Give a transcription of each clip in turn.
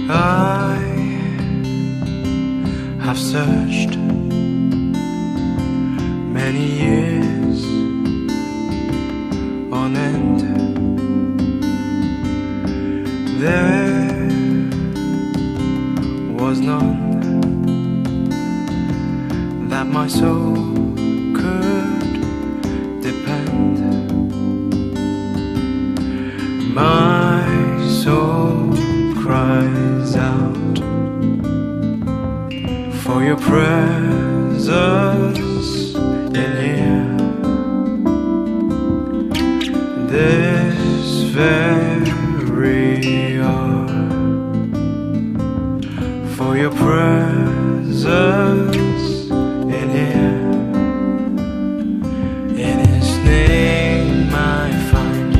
I have searched many years on end. There was none that my soul could depend. My soul cries out for your presence in here. This very hour, for your presence in here. In His name I find,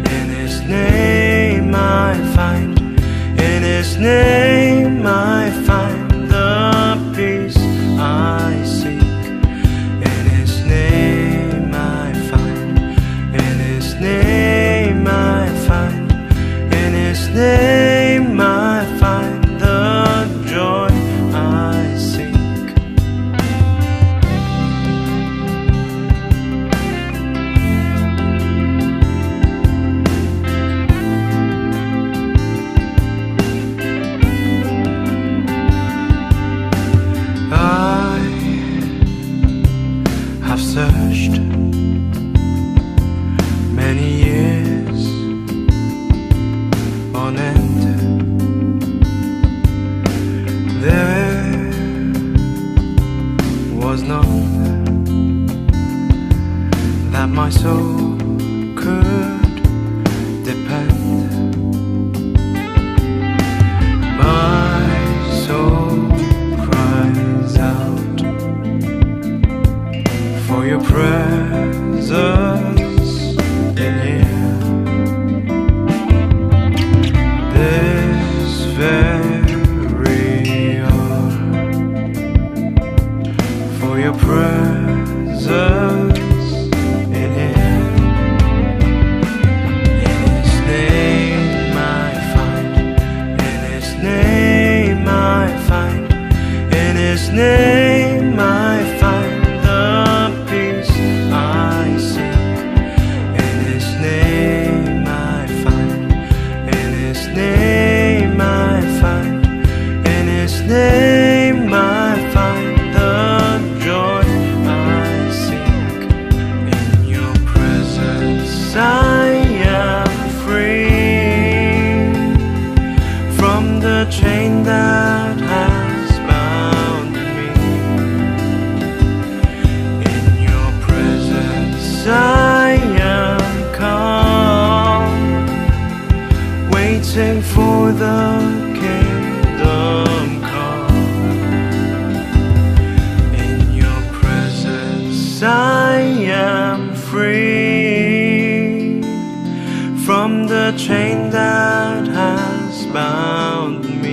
in His name I find, in His name I find the peace I seek. In His name I find, in His name I find, in His name I find the joy I seek. I have searched many years on end. There was none that my soul could depend. My soul cries out for your presence in here. This very hour, for your presence in here. In His name I find, in His name I find, in His name I find the peace I seek. In His name I find, in His name I find, in His name I find the joy I seek. In your presence I am free from the chain that has bound me. In your presence I am calm, waiting for the kingdom come. In your presence I am free from the chain that has bound me.